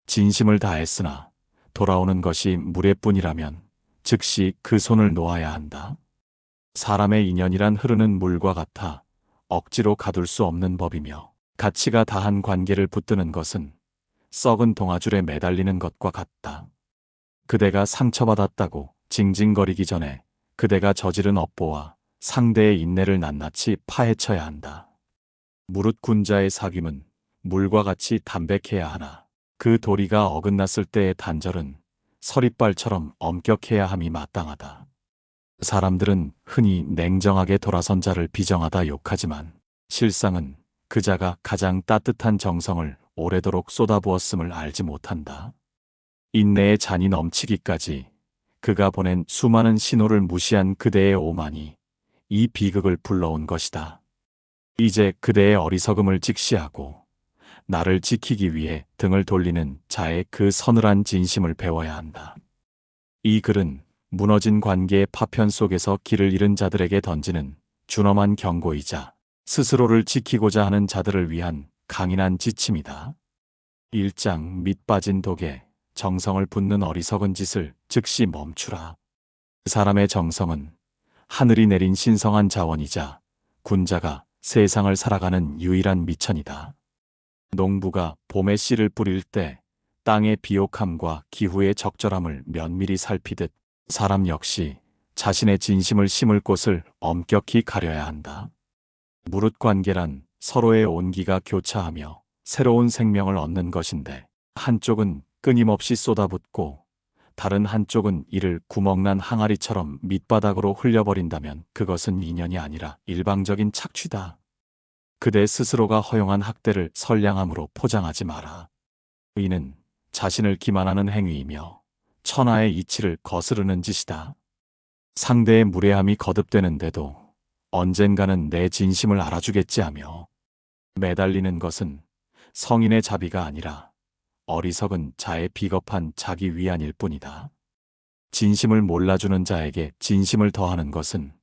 진심을 다했으나 돌아오는 것이 무례뿐이라면 즉시 그 손을 놓아야 한다. 사람의 인연이란 흐르는 물과 같아 억지로 가둘 수 없는 법이며, 가치가 다한 관계를 붙드는 것은 썩은 동아줄에 매달리는 것과 같다. 그대가 상처받았다고 징징거리기 전에 그대가 저지른 업보와 상대의 인내를 낱낱이 파헤쳐야 한다. 무릇 군자의 사귐은 물과 같이 담백해야 하나 그 도리가 어긋났을 때의 단절은 서리발처럼 엄격해야 함이 마땅하다. 사람들은 흔히 냉정하게 돌아선 자를 비정하다 욕하지만 실상은 그 자가 가장 따뜻한 정성을 오래도록 쏟아부었음을 알지 못한다. 인내의 잔이 넘치기까지 그가 보낸 수많은 신호를 무시한 그대의 오만이 이 비극을 불러온 것이다. 이제 그대의 어리석음을 직시하고 나를 지키기 위해 등을 돌리는 자의 그 서늘한 진심을 배워야 한다. 이 글은 무너진 관계의 파편 속에서 길을 잃은 자들에게 던지는 준엄한 경고이자 스스로를 지키고자 하는 자들을 위한 강인한 지침이다. 1장 밑 빠진 독에 정성을 붓는 어리석은 짓을 즉시 멈추라. 사람의 정성은 하늘이 내린 신성한 자원이자 군자가 세상을 살아가는 유일한 미천이다. 농부가 봄에 씨를 뿌릴 때 땅의 비옥함과 기후의 적절함을 면밀히 살피듯 사람 역시 자신의 진심을 심을 곳을 엄격히 가려야 한다. 무릇 관계란 서로의 온기가 교차하며 새로운 생명을 얻는 것인데, 한쪽은 끊임없이 쏟아붓고 다른 한쪽은 이를 구멍난 항아리처럼 밑바닥으로 흘려버린다면 그것은 인연이 아니라 일방적인 착취다. 그대 스스로가 허용한 학대를 선량함으로 포장하지 마라. 이는 자신을 기만하는 행위이며 천하의 이치를 거스르는 짓이다. 상대의 무례함이 거듭되는데도 언젠가는 내 진심을 알아주겠지 하며 매달리는 것은 성인의 자비가 아니라 어리석은 자의 비겁한 자기 위안일 뿐이다. 진심을 몰라주는 자에게 진심을 더하는 것은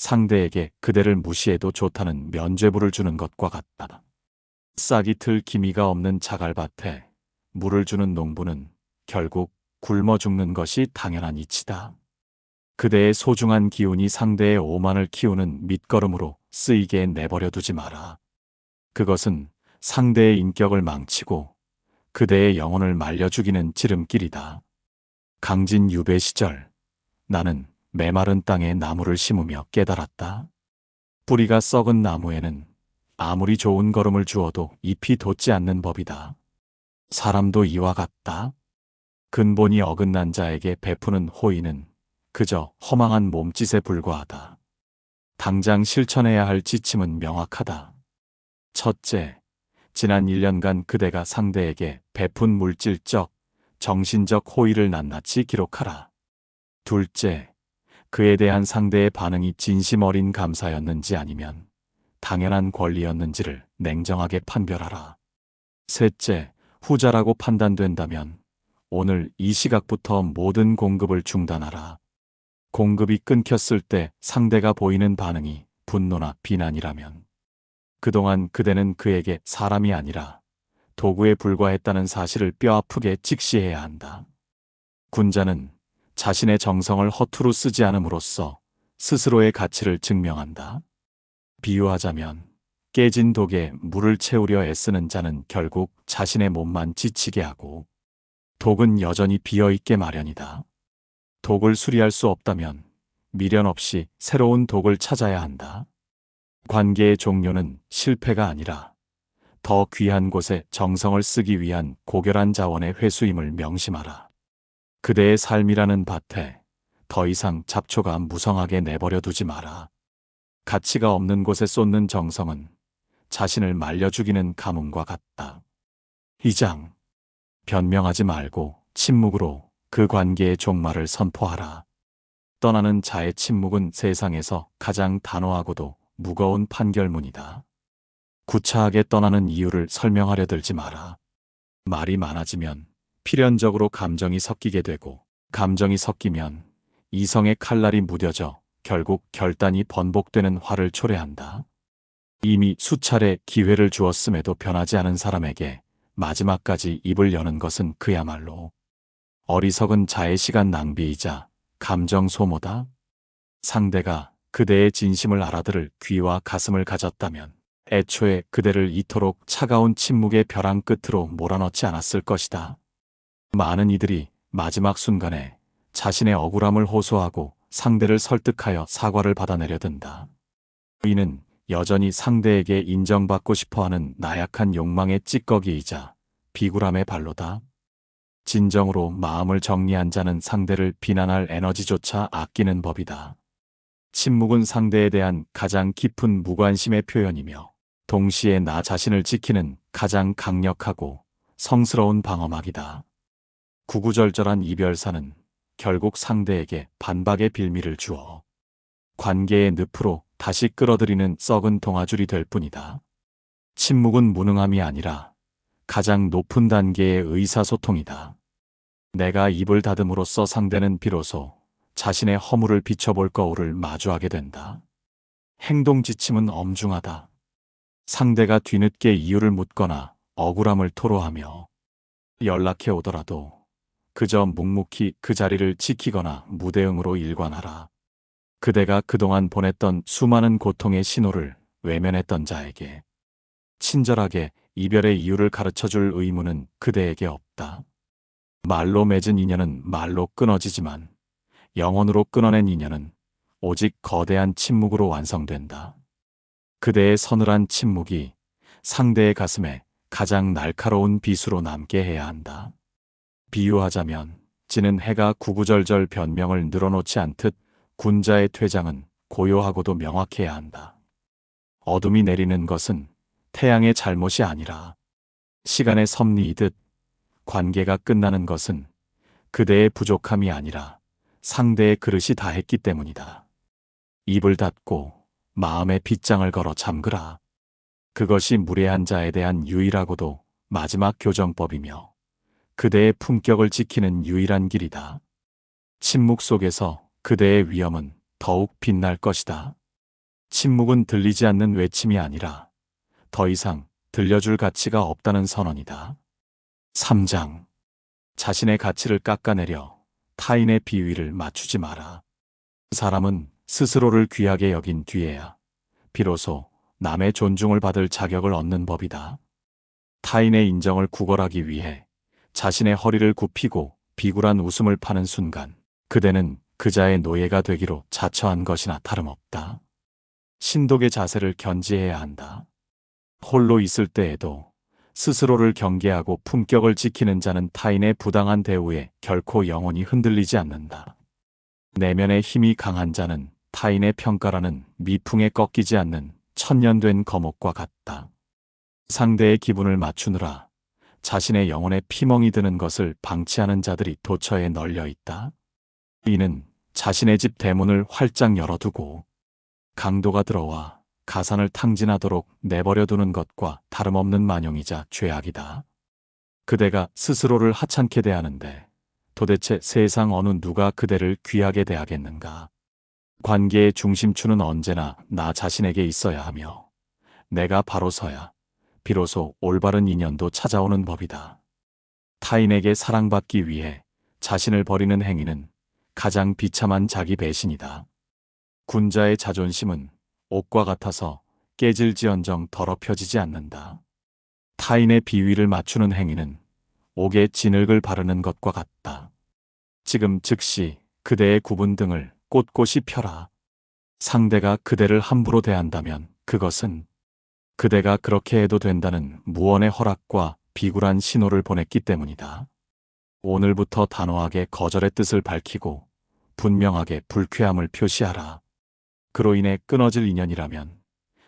상대에게 그대를 무시해도 좋다는 면죄부를 주는 것과 같다. 싹이 틀 기미가 없는 자갈밭에 물을 주는 농부는 결국 굶어 죽는 것이 당연한 이치다. 그대의 소중한 기운이 상대의 오만을 키우는 밑거름으로 쓰이게 내버려 두지 마라. 그것은 상대의 인격을 망치고 그대의 영혼을 말려 죽이는 지름길이다. 강진 유배 시절 나는 메마른 땅에 나무를 심으며 깨달았다. 뿌리가 썩은 나무에는 아무리 좋은 거름을 주어도 잎이 돋지 않는 법이다. 사람도 이와 같다. 근본이 어긋난 자에게 베푸는 호의는 그저 허망한 몸짓에 불과하다. 당장 실천해야 할 지침은 명확하다. 첫째, 지난 1년간 그대가 상대에게 베푼 물질적, 정신적 호의를 낱낱이 기록하라. 둘째, 그에 대한 상대의 반응이 진심 어린 감사였는지 아니면 당연한 권리였는지를 냉정하게 판별하라. 셋째, 후자라고 판단된다면 오늘 이 시각부터 모든 공급을 중단하라. 공급이 끊겼을 때 상대가 보이는 반응이 분노나 비난이라면 그동안 그대는 그에게 사람이 아니라 도구에 불과했다는 사실을 뼈아프게 직시해야 한다. 군자는 자신의 정성을 허투루 쓰지 않음으로써 스스로의 가치를 증명한다. 비유하자면 깨진 독에 물을 채우려 애쓰는 자는 결국 자신의 몸만 지치게 하고 독은 여전히 비어있게 마련이다. 독을 수리할 수 없다면 미련 없이 새로운 독을 찾아야 한다. 관계의 종료는 실패가 아니라 더 귀한 곳에 정성을 쓰기 위한 고결한 자원의 회수임을 명심하라. 그대의 삶이라는 밭에 더 이상 잡초가 무성하게 내버려 두지 마라. 가치가 없는 곳에 쏟는 정성은 자신을 말려 죽이는 가뭄과 같다. 2장. 변명하지 말고 침묵으로 그 관계의 종말을 선포하라. 떠나는 자의 침묵은 세상에서 가장 단호하고도 무거운 판결문이다. 구차하게 떠나는 이유를 설명하려 들지 마라. 말이 많아지면 필연적으로 감정이 섞이게 되고, 감정이 섞이면 이성의 칼날이 무뎌져 결국 결단이 번복되는 화를 초래한다. 이미 수차례 기회를 주었음에도 변하지 않은 사람에게 마지막까지 입을 여는 것은 그야말로 어리석은 자의 시간 낭비이자 감정 소모다. 상대가 그대의 진심을 알아들을 귀와 가슴을 가졌다면 애초에 그대를 이토록 차가운 침묵의 벼랑 끝으로 몰아넣지 않았을 것이다. 많은 이들이 마지막 순간에 자신의 억울함을 호소하고 상대를 설득하여 사과를 받아내려 든다. 이는 여전히 상대에게 인정받고 싶어하는 나약한 욕망의 찌꺼기이자 비굴함의 발로다. 진정으로 마음을 정리한 자는 상대를 비난할 에너지조차 아끼는 법이다. 침묵은 상대에 대한 가장 깊은 무관심의 표현이며 동시에 나 자신을 지키는 가장 강력하고 성스러운 방어막이다. 구구절절한 이별사는 결국 상대에게 반박의 빌미를 주어 관계의 늪으로 다시 끌어들이는 썩은 동아줄이 될 뿐이다. 침묵은 무능함이 아니라 가장 높은 단계의 의사소통이다. 내가 입을 닫음으로써 상대는 비로소 자신의 허물을 비춰볼 거울을 마주하게 된다. 행동 지침은 엄중하다. 상대가 뒤늦게 이유를 묻거나 억울함을 토로하며 연락해 오더라도 그저 묵묵히 그 자리를 지키거나 무대응으로 일관하라. 그대가 그동안 보냈던 수많은 고통의 신호를 외면했던 자에게 친절하게 이별의 이유를 가르쳐줄 의무는 그대에게 없다. 말로 맺은 인연은 말로 끊어지지만 영혼으로 끊어낸 인연은 오직 거대한 침묵으로 완성된다. 그대의 서늘한 침묵이 상대의 가슴에 가장 날카로운 비수로 남게 해야 한다. 비유하자면 지는 해가 구구절절 변명을 늘어놓지 않듯 군자의 퇴장은 고요하고도 명확해야 한다. 어둠이 내리는 것은 태양의 잘못이 아니라 시간의 섭리이듯 관계가 끝나는 것은 그대의 부족함이 아니라 상대의 그릇이 다했기 때문이다. 입을 닫고 마음의 빗장을 걸어 잠그라. 그것이 무례한 자에 대한 유일하고도 마지막 교정법이며 그대의 품격을 지키는 유일한 길이다. 침묵 속에서 그대의 위엄은 더욱 빛날 것이다. 침묵은 들리지 않는 외침이 아니라 더 이상 들려줄 가치가 없다는 선언이다. 3장. 자신의 가치를 깎아내려 타인의 비위를 맞추지 마라. 사람은 스스로를 귀하게 여긴 뒤에야 비로소 남의 존중을 받을 자격을 얻는 법이다. 타인의 인정을 구걸하기 위해 자신의 허리를 굽히고 비굴한 웃음을 파는 순간 그대는 그자의 노예가 되기로 자처한 것이나 다름없다. 신독의 자세를 견지해야 한다. 홀로 있을 때에도 스스로를 경계하고 품격을 지키는 자는 타인의 부당한 대우에 결코 영혼이 흔들리지 않는다. 내면의 힘이 강한 자는 타인의 평가라는 미풍에 꺾이지 않는 천년된 거목과 같다. 상대의 기분을 맞추느라 자신의 영혼에 피멍이 드는 것을 방치하는 자들이 도처에 널려 있다. 이는 자신의 집 대문을 활짝 열어두고 강도가 들어와 가산을 탕진하도록 내버려두는 것과 다름없는 만용이자 죄악이다. 그대가 스스로를 하찮게 대하는데 도대체 세상 어느 누가 그대를 귀하게 대하겠는가? 관계의 중심추는 언제나 나 자신에게 있어야 하며 내가 바로 서야 비로소 올바른 인연도 찾아오는 법이다. 타인에게 사랑받기 위해 자신을 버리는 행위는 가장 비참한 자기 배신이다. 군자의 자존심은 옥과 같아서 깨질지언정 더럽혀지지 않는다. 타인의 비위를 맞추는 행위는 옥에 진흙을 바르는 것과 같다. 지금 즉시 그대의 굽은 등을 꼿꼿이 펴라. 상대가 그대를 함부로 대한다면 그것은 그대가 그렇게 해도 된다는 무언의 허락과 비굴한 신호를 보냈기 때문이다. 오늘부터 단호하게 거절의 뜻을 밝히고 분명하게 불쾌함을 표시하라. 그로 인해 끊어질 인연이라면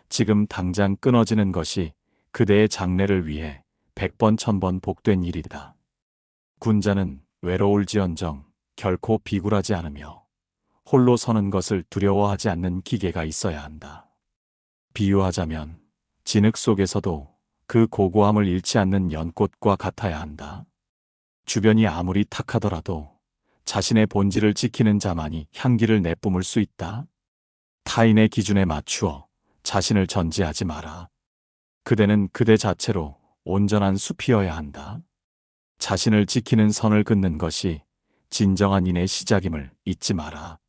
지금 당장 끊어지는 것이 그대의 장래를 위해 100번 1000번 복된 일이다. 군자는 외로울지언정 결코 비굴하지 않으며 홀로 서는 것을 두려워하지 않는 기계가 있어야 한다. 비유하자면 진흙 속에서도 그 고고함을 잃지 않는 연꽃과 같아야 한다. 주변이 아무리 탁하더라도 자신의 본질을 지키는 자만이 향기를 내뿜을 수 있다. 타인의 기준에 맞추어 자신을 전제하지 마라. 그대는 그대 자체로 온전한 숲이어야 한다. 자신을 지키는 선을 긋는 것이 진정한 인의 시작임을 잊지 마라.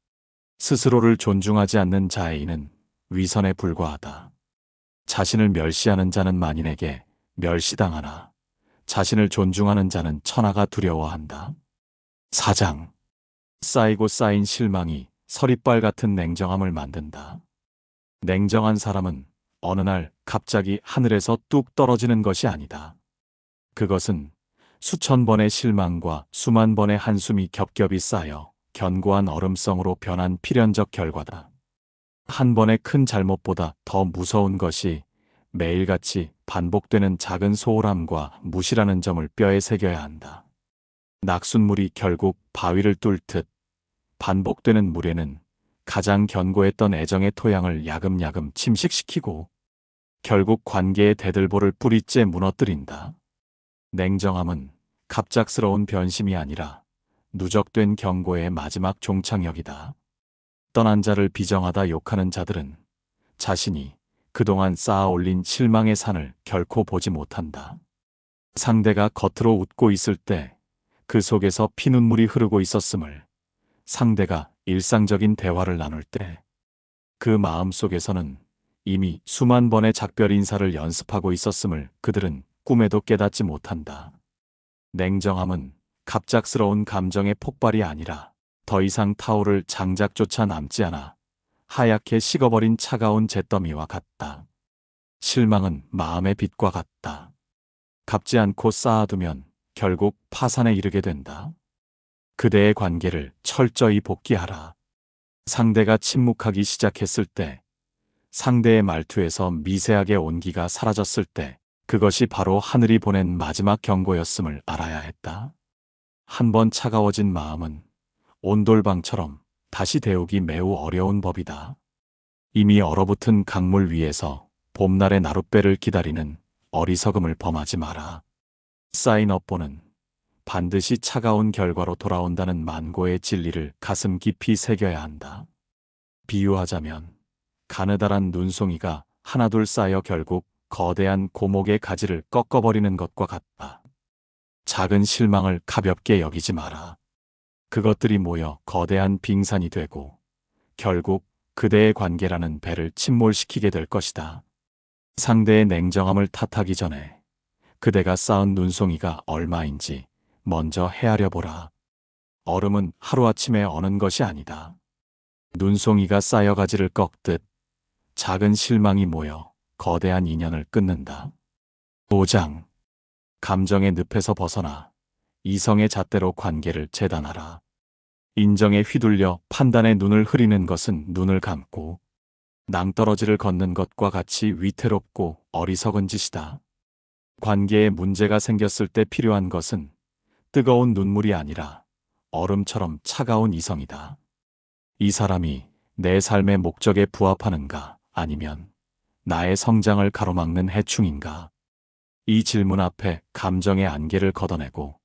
스스로를 존중하지 않는 자의 인은 위선에 불과하다. 자신을 멸시하는 자는 만인에게 멸시당하나 자신을 존중하는 자는 천하가 두려워한다. 4장. 쌓이고 쌓인 실망이 서리빨 같은 냉정함을 만든다. 냉정한 사람은 어느 날 갑자기 하늘에서 뚝 떨어지는 것이 아니다. 그것은 수천 번의 실망과 수만 번의 한숨이 겹겹이 쌓여 견고한 얼음성으로 변한 필연적 결과다. 한 번의 큰 잘못보다 더 무서운 것이 매일같이 반복되는 작은 소홀함과 무시라는 점을 뼈에 새겨야 한다. 낙숫물이 결국 바위를 뚫듯 반복되는 물에는 가장 견고했던 애정의 토양을 야금야금 침식시키고 결국 관계의 대들보를 뿌리째 무너뜨린다. 냉정함은 갑작스러운 변심이 아니라 누적된 경고의 마지막 종착역이다. 떠난 자를 비정하다 욕하는 자들은 자신이 그동안 쌓아 올린 실망의 산을 결코 보지 못한다. 상대가 겉으로 웃고 있을 때 그 속에서 피눈물이 흐르고 있었음을, 상대가 일상적인 대화를 나눌 때 그 마음 속에서는 이미 수만 번의 작별 인사를 연습하고 있었음을 그들은 꿈에도 깨닫지 못한다. 냉정함은 갑작스러운 감정의 폭발이 아니라 더 이상 타오를 장작조차 남지 않아 하얗게 식어버린 차가운 잿더미와 같다. 실망은 마음의 빛과 같다. 갚지 않고 쌓아두면 결국 파산에 이르게 된다. 그대의 관계를 철저히 복귀하라. 상대가 침묵하기 시작했을 때, 상대의 말투에서 미세하게 온기가 사라졌을 때, 그것이 바로 하늘이 보낸 마지막 경고였음을 알아야 했다. 한 번 차가워진 마음은 온돌방처럼 다시 데우기 매우 어려운 법이다. 이미 얼어붙은 강물 위에서 봄날의 나룻배를 기다리는 어리석음을 범하지 마라. 쌓인 업보는 반드시 차가운 결과로 돌아온다는 만고의 진리를 가슴 깊이 새겨야 한다. 비유하자면 가느다란 눈송이가 하나둘 쌓여 결국 거대한 고목의 가지를 꺾어버리는 것과 같다. 작은 실망을 가볍게 여기지 마라. 그것들이 모여 거대한 빙산이 되고 결국 그대의 관계라는 배를 침몰시키게 될 것이다. 상대의 냉정함을 탓하기 전에 그대가 쌓은 눈송이가 얼마인지 먼저 헤아려 보라. 얼음은 하루아침에 어는 것이 아니다. 눈송이가 쌓여 가지를 꺾듯 작은 실망이 모여 거대한 인연을 끊는다. 5장. 감정의 늪에서 벗어나 이성의 잣대로 관계를 재단하라. 인정에 휘둘려 판단의 눈을 흐리는 것은 눈을 감고 낭떠러지를 걷는 것과 같이 위태롭고 어리석은 짓이다. 관계에 문제가 생겼을 때 필요한 것은 뜨거운 눈물이 아니라 얼음처럼 차가운 이성이다. 이 사람이 내 삶의 목적에 부합하는가, 아니면 나의 성장을 가로막는 해충인가? 이 질문 앞에 감정의 안개를 걷어내고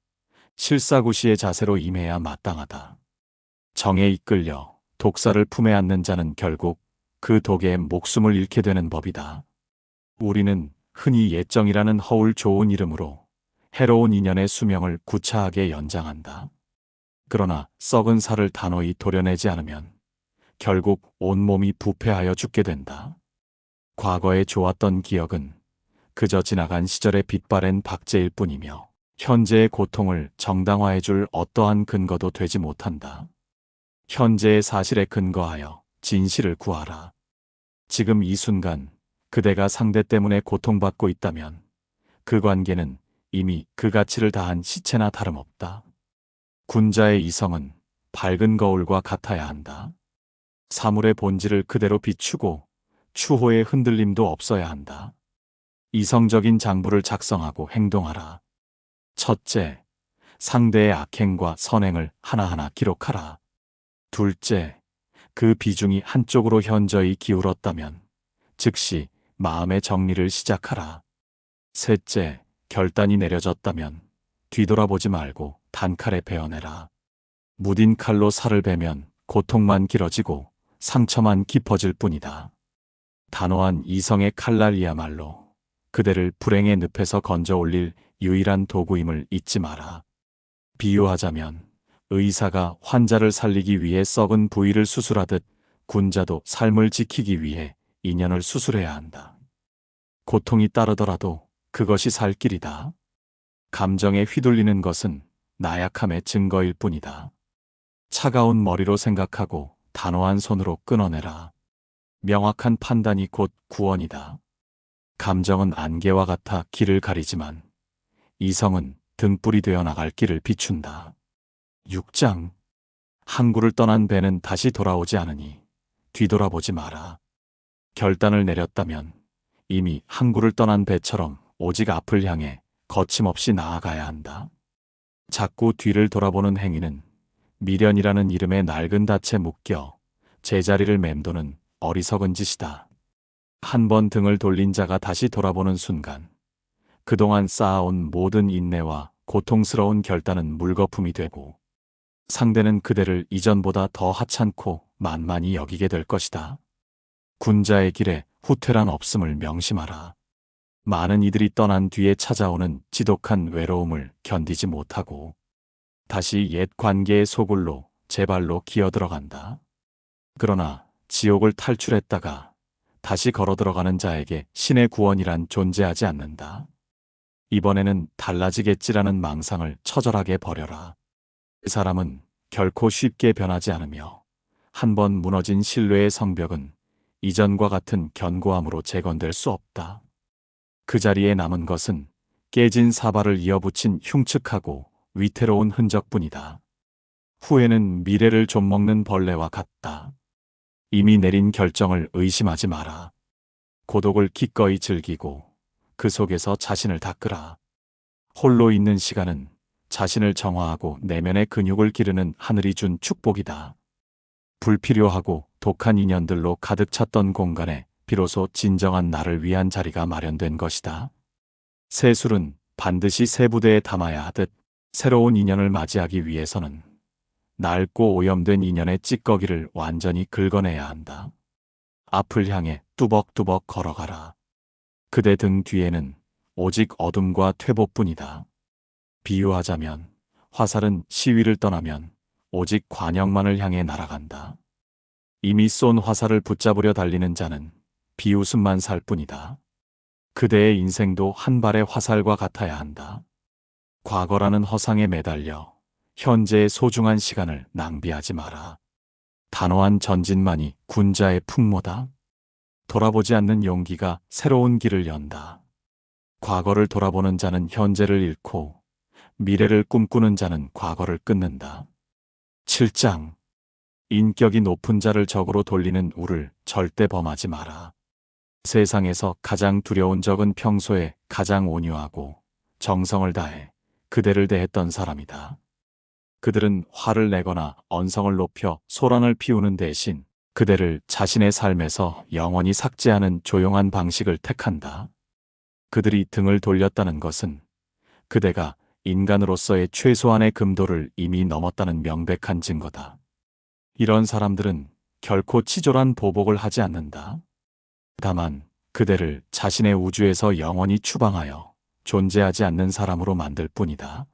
실사구시의 자세로 임해야 마땅하다. 정에 이끌려 독사를 품에 안는 자는 결국 그 독에 목숨을 잃게 되는 법이다. 우리는 흔히 예정이라는 허울 좋은 이름으로 해로운 인연의 수명을 구차하게 연장한다. 그러나 썩은 살을 단호히 도려내지 않으면 결국 온몸이 부패하여 죽게 된다. 과거에 좋았던 기억은 그저 지나간 시절의 빛바랜 박제일 뿐이며 현재의 고통을 정당화해줄 어떠한 근거도 되지 못한다. 현재의 사실에 근거하여 진실을 구하라. 지금 이 순간 그대가 상대 때문에 고통받고 있다면 그 관계는 이미 그 가치를 다한 시체나 다름없다. 군자의 이성은 밝은 거울과 같아야 한다. 사물의 본질을 그대로 비추고 추호의 흔들림도 없어야 한다. 이성적인 장부를 작성하고 행동하라. 첫째, 상대의 악행과 선행을 하나하나 기록하라. 둘째, 그 비중이 한쪽으로 현저히 기울었다면 즉시 마음의 정리를 시작하라. 셋째, 결단이 내려졌다면 뒤돌아보지 말고 단칼에 베어내라. 무딘 칼로 살을 베면 고통만 길어지고 상처만 깊어질 뿐이다. 단호한 이성의 칼날이야말로 그대를 불행의 늪에서 건져 올릴 유일한 도구임을 잊지 마라. 비유하자면 의사가 환자를 살리기 위해 썩은 부위를 수술하듯 군자도 삶을 지키기 위해 인연을 수술해야 한다. 고통이 따르더라도 그것이 살 길이다. 감정에 휘둘리는 것은 나약함의 증거일 뿐이다. 차가운 머리로 생각하고 단호한 손으로 끊어내라. 명확한 판단이 곧 구원이다. 감정은 안개와 같아 길을 가리지만 이성은 등불이 되어 나갈 길을 비춘다. 6장. 항구를 떠난 배는 다시 돌아오지 않으니 뒤돌아보지 마라. 결단을 내렸다면 이미 항구를 떠난 배처럼 오직 앞을 향해 거침없이 나아가야 한다. 자꾸 뒤를 돌아보는 행위는 미련이라는 이름의 낡은 닻에 묶여 제자리를 맴도는 어리석은 짓이다. 한 번 등을 돌린 자가 다시 돌아보는 순간 그동안 쌓아온 모든 인내와 고통스러운 결단은 물거품이 되고 상대는 그대를 이전보다 더 하찮고 만만히 여기게 될 것이다. 군자의 길에 후퇴란 없음을 명심하라. 많은 이들이 떠난 뒤에 찾아오는 지독한 외로움을 견디지 못하고 다시 옛 관계의 소굴로 제 발로 기어들어간다. 그러나 지옥을 탈출했다가 다시 걸어 들어가는 자에게 신의 구원이란 존재하지 않는다. 이번에는 달라지겠지라는 망상을 처절하게 버려라. 그 사람은 결코 쉽게 변하지 않으며 한 번 무너진 신뢰의 성벽은 이전과 같은 견고함으로 재건될 수 없다. 그 자리에 남은 것은 깨진 사발을 이어붙인 흉측하고 위태로운 흔적뿐이다. 후회는 미래를 좀먹는 벌레와 같다. 이미 내린 결정을 의심하지 마라. 고독을 기꺼이 즐기고 그 속에서 자신을 닦으라. 홀로 있는 시간은 자신을 정화하고 내면의 근육을 기르는 하늘이 준 축복이다. 불필요하고 독한 인연들로 가득 찼던 공간에 비로소 진정한 나를 위한 자리가 마련된 것이다. 새 술은 반드시 새 부대에 담아야 하듯 새로운 인연을 맞이하기 위해서는 낡고 오염된 인연의 찌꺼기를 완전히 긁어내야 한다. 앞을 향해 뚜벅뚜벅 걸어가라. 그대 등 뒤에는 오직 어둠과 퇴보뿐이다. 비유하자면 화살은 시위를 떠나면 오직 관역만을 향해 날아간다. 이미 쏜 화살을 붙잡으려 달리는 자는 비웃음만 살 뿐이다. 그대의 인생도 한 발의 화살과 같아야 한다. 과거라는 허상에 매달려 현재의 소중한 시간을 낭비하지 마라. 단호한 전진만이 군자의 풍모다. 돌아보지 않는 용기가 새로운 길을 연다. 과거를 돌아보는 자는 현재를 잃고 미래를 꿈꾸는 자는 과거를 끊는다. 7장. 인격이 높은 자를 적으로 돌리는 우를 절대 범하지 마라. 세상에서 가장 두려운 적은 평소에 가장 온유하고 정성을 다해 그대를 대했던 사람이다. 그들은 화를 내거나 언성을 높여 소란을 피우는 대신 그대를 자신의 삶에서 영원히 삭제하는 조용한 방식을 택한다. 그들이 등을 돌렸다는 것은 그대가 인간으로서의 최소한의 금도를 이미 넘었다는 명백한 증거다. 이런 사람들은 결코 치졸한 보복을 하지 않는다. 다만 그대를 자신의 우주에서 영원히 추방하여 존재하지 않는 사람으로 만들 뿐이다.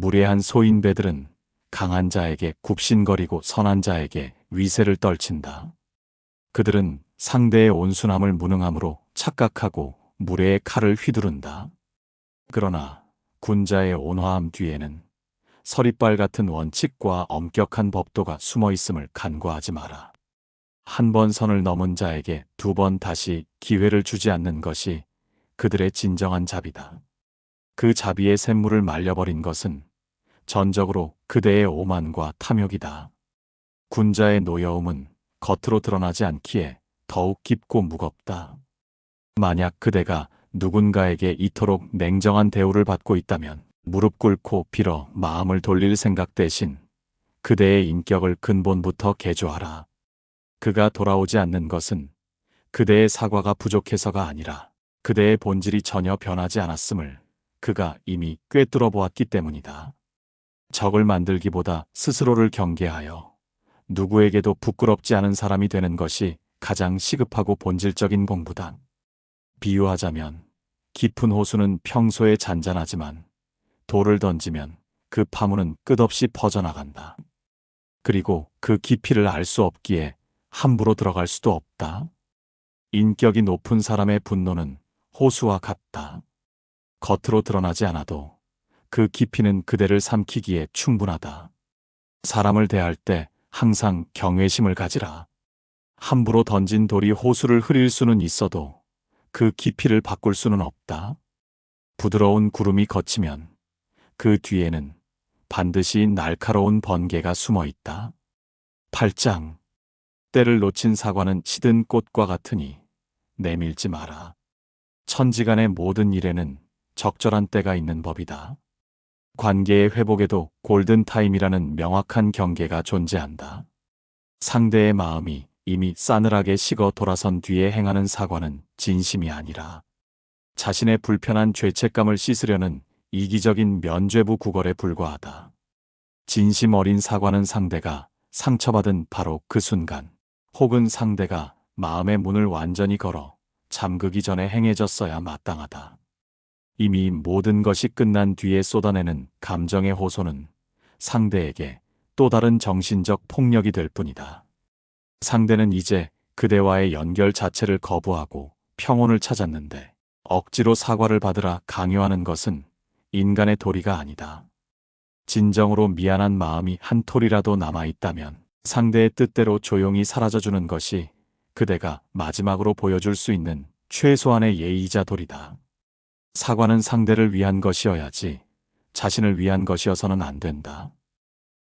무례한 소인배들은 강한 자에게 굽신거리고 선한 자에게 위세를 떨친다. 그들은 상대의 온순함을 무능함으로 착각하고 무례의 칼을 휘두른다. 그러나 군자의 온화함 뒤에는 서리빨 같은 원칙과 엄격한 법도가 숨어 있음을 간과하지 마라. 한 번 선을 넘은 자에게 두 번 다시 기회를 주지 않는 것이 그들의 진정한 자비다. 그 자비의 샘물을 말려버린 것은 전적으로 그대의 오만과 탐욕이다. 군자의 노여움은 겉으로 드러나지 않기에 더욱 깊고 무겁다. 만약 그대가 누군가에게 이토록 냉정한 대우를 받고 있다면 무릎 꿇고 빌어 마음을 돌릴 생각 대신 그대의 인격을 근본부터 개조하라. 그가 돌아오지 않는 것은 그대의 사과가 부족해서가 아니라 그대의 본질이 전혀 변하지 않았음을 그가 이미 꿰뚫어 보았기 때문이다. 적을 만들기보다 스스로를 경계하여 누구에게도 부끄럽지 않은 사람이 되는 것이 가장 시급하고 본질적인 공부다. 비유하자면 깊은 호수는 평소에 잔잔하지만 돌을 던지면 그 파문은 끝없이 퍼져나간다. 그리고 그 깊이를 알 수 없기에 함부로 들어갈 수도 없다. 인격이 높은 사람의 분노는 호수와 같다. 겉으로 드러나지 않아도 그 깊이는 그대를 삼키기에 충분하다. 사람을 대할 때 항상 경외심을 가지라. 함부로 던진 돌이 호수를 흐릴 수는 있어도 그 깊이를 바꿀 수는 없다. 부드러운 구름이 걷히면 그 뒤에는 반드시 날카로운 번개가 숨어 있다. 8장. 때를 놓친 사과는 시든 꽃과 같으니 내밀지 마라. 천지간의 모든 일에는 적절한 때가 있는 법이다. 관계의 회복에도 골든타임이라는 명확한 경계가 존재한다. 상대의 마음이 이미 싸늘하게 식어 돌아선 뒤에 행하는 사과는 진심이 아니라 자신의 불편한 죄책감을 씻으려는 이기적인 면죄부 구걸에 불과하다. 진심 어린 사과는 상대가 상처받은 바로 그 순간, 혹은 상대가 마음의 문을 완전히 걸어 잠그기 전에 행해졌어야 마땅하다. 이미 모든 것이 끝난 뒤에 쏟아내는 감정의 호소는 상대에게 또 다른 정신적 폭력이 될 뿐이다. 상대는 이제 그대와의 연결 자체를 거부하고 평온을 찾았는데 억지로 사과를 받으라 강요하는 것은 인간의 도리가 아니다. 진정으로 미안한 마음이 한 톨이라도 남아있다면 상대의 뜻대로 조용히 사라져주는 것이 그대가 마지막으로 보여줄 수 있는 최소한의 예의이자 도리다. 사과는 상대를 위한 것이어야지 자신을 위한 것이어서는 안 된다.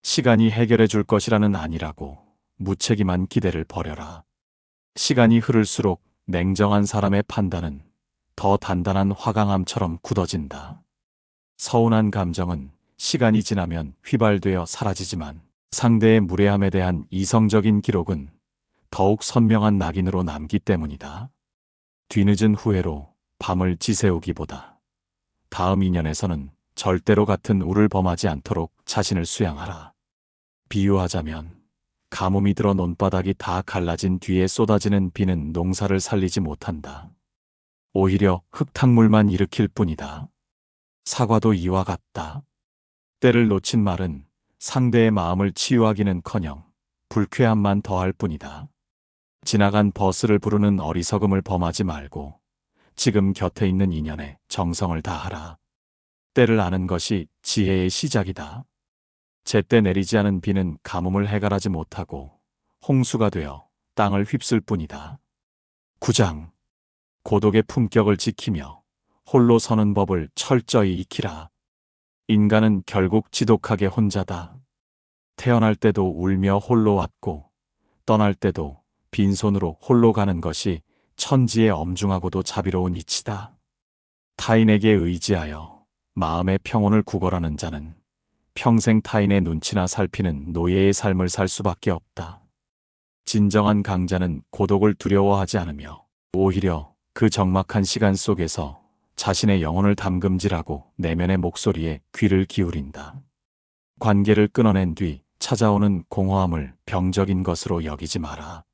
시간이 해결해 줄 것이라는 아니라고 무책임한 기대를 버려라. 시간이 흐를수록 냉정한 사람의 판단은 더 단단한 화강암처럼 굳어진다. 서운한 감정은 시간이 지나면 휘발되어 사라지지만 상대의 무례함에 대한 이성적인 기록은 더욱 선명한 낙인으로 남기 때문이다. 뒤늦은 후회로 밤을 지새우기보다 다음 인연에서는 절대로 같은 우를 범하지 않도록 자신을 수양하라. 비유하자면 가뭄이 들어 논바닥이 다 갈라진 뒤에 쏟아지는 비는 농사를 살리지 못한다. 오히려 흙탕물만 일으킬 뿐이다. 사과도 이와 같다. 때를 놓친 말은 상대의 마음을 치유하기는커녕 불쾌함만 더할 뿐이다. 지나간 버스를 부르는 어리석음을 범하지 말고 지금 곁에 있는 인연에 정성을 다하라. 때를 아는 것이 지혜의 시작이다. 제때 내리지 않은 비는 가뭄을 해결하지 못하고 홍수가 되어 땅을 휩쓸 뿐이다. 9장. 고독의 품격을 지키며 홀로 서는 법을 철저히 익히라. 인간은 결국 지독하게 혼자다. 태어날 때도 울며 홀로 왔고 떠날 때도 빈손으로 홀로 가는 것이 천지의 엄중하고도 자비로운 이치다. 타인에게 의지하여 마음의 평온을 구걸하는 자는 평생 타인의 눈치나 살피는 노예의 삶을 살 수밖에 없다. 진정한 강자는 고독을 두려워하지 않으며 오히려 그 적막한 시간 속에서 자신의 영혼을 담금질하고 내면의 목소리에 귀를 기울인다. 관계를 끊어낸 뒤 찾아오는 공허함을 병적인 것으로 여기지 마라.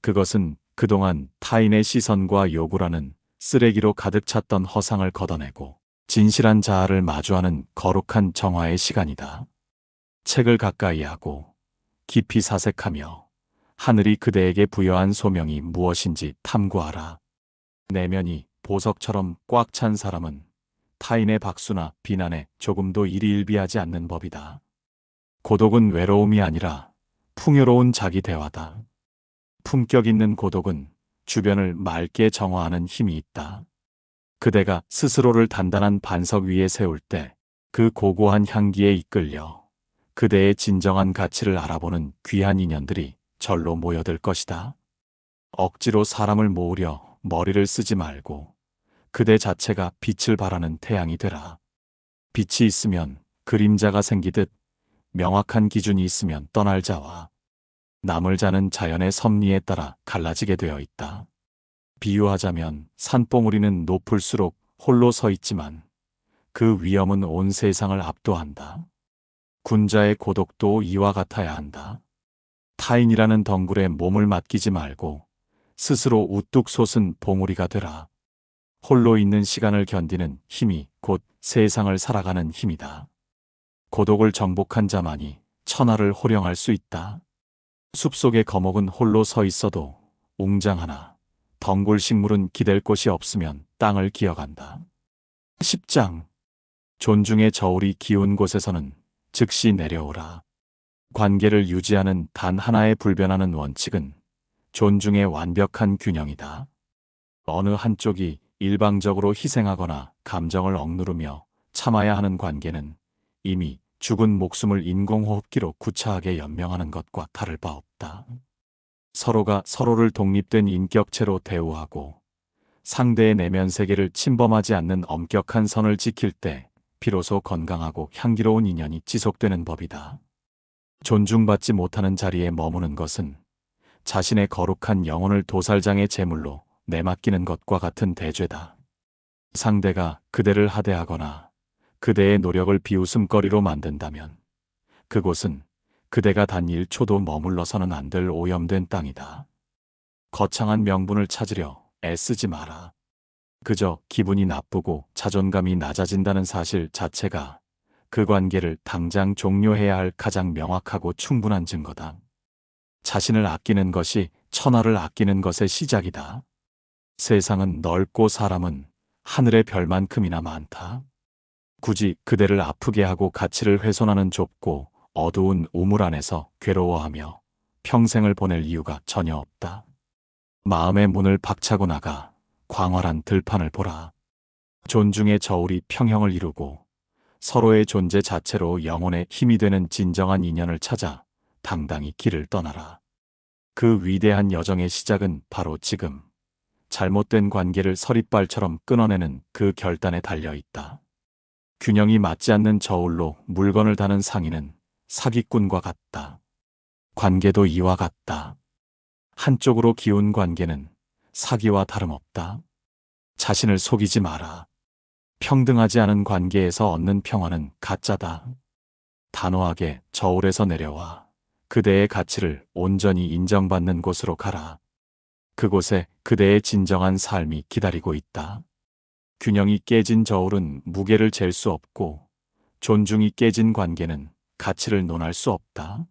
그것은 그동안 타인의 시선과 요구라는 쓰레기로 가득 찼던 허상을 걷어내고 진실한 자아를 마주하는 거룩한 정화의 시간이다. 책을 가까이 하고 깊이 사색하며 하늘이 그대에게 부여한 소명이 무엇인지 탐구하라. 내면이 보석처럼 꽉 찬 사람은 타인의 박수나 비난에 조금도 일희일비하지 않는 법이다. 고독은 외로움이 아니라 풍요로운 자기 대화다. 품격 있는 고독은 주변을 맑게 정화하는 힘이 있다. 그대가 스스로를 단단한 반석 위에 세울 때 그 고고한 향기에 이끌려 그대의 진정한 가치를 알아보는 귀한 인연들이 절로 모여들 것이다. 억지로 사람을 모으려 머리를 쓰지 말고 그대 자체가 빛을 발하는 태양이 되라. 빛이 있으면 그림자가 생기듯 명확한 기준이 있으면 떠날 자와 남을 자는 자연의 섭리에 따라 갈라지게 되어 있다. 비유하자면 산봉우리는 높을수록 홀로 서 있지만 그 위엄은 온 세상을 압도한다. 군자의 고독도 이와 같아야 한다. 타인이라는 덩굴에 몸을 맡기지 말고 스스로 우뚝 솟은 봉우리가 되라. 홀로 있는 시간을 견디는 힘이 곧 세상을 살아가는 힘이다. 고독을 정복한 자만이 천하를 호령할 수 있다. 숲속의 거목은 홀로 서 있어도 웅장하나 덩굴 식물은 기댈 곳이 없으면 땅을 기어간다. 10장. 존중의 저울이 기운 곳에서는 즉시 내려오라. 관계를 유지하는 단 하나의 불변하는 원칙은 존중의 완벽한 균형이다. 어느 한쪽이 일방적으로 희생하거나 감정을 억누르며 참아야 하는 관계는 이미 죽은 목숨을 인공호흡기로 구차하게 연명하는 것과 다를 바 없다. 서로가 서로를 독립된 인격체로 대우하고 상대의 내면 세계를 침범하지 않는 엄격한 선을 지킬 때 비로소 건강하고 향기로운 인연이 지속되는 법이다. 존중받지 못하는 자리에 머무는 것은 자신의 거룩한 영혼을 도살장의 제물로 내맡기는 것과 같은 대죄다. 상대가 그대를 하대하거나 그대의 노력을 비웃음거리로 만든다면 그곳은 그대가 단 1초도 머물러서는 안 될 오염된 땅이다. 거창한 명분을 찾으려 애쓰지 마라. 그저 기분이 나쁘고 자존감이 낮아진다는 사실 자체가 그 관계를 당장 종료해야 할 가장 명확하고 충분한 증거다. 자신을 아끼는 것이 천하를 아끼는 것의 시작이다. 세상은 넓고 사람은 하늘의 별만큼이나 많다. 굳이 그대를 아프게 하고 가치를 훼손하는 좁고 어두운 우물 안에서 괴로워하며 평생을 보낼 이유가 전혀 없다. 마음의 문을 박차고 나가 광활한 들판을 보라. 존중의 저울이 평형을 이루고 서로의 존재 자체로 영혼의 힘이 되는 진정한 인연을 찾아 당당히 길을 떠나라. 그 위대한 여정의 시작은 바로 지금, 잘못된 관계를 서리발처럼 끊어내는 그 결단에 달려 있다. 균형이 맞지 않는 저울로 물건을 다는 상인은 사기꾼과 같다. 관계도 이와 같다. 한쪽으로 기운 관계는 사기와 다름없다. 자신을 속이지 마라. 평등하지 않은 관계에서 얻는 평화는 가짜다. 단호하게 저울에서 내려와 그대의 가치를 온전히 인정받는 곳으로 가라. 그곳에 그대의 진정한 삶이 기다리고 있다. 균형이 깨진 저울은 무게를 잴 수 없고 존중이 깨진 관계는 가치를 논할 수 없다.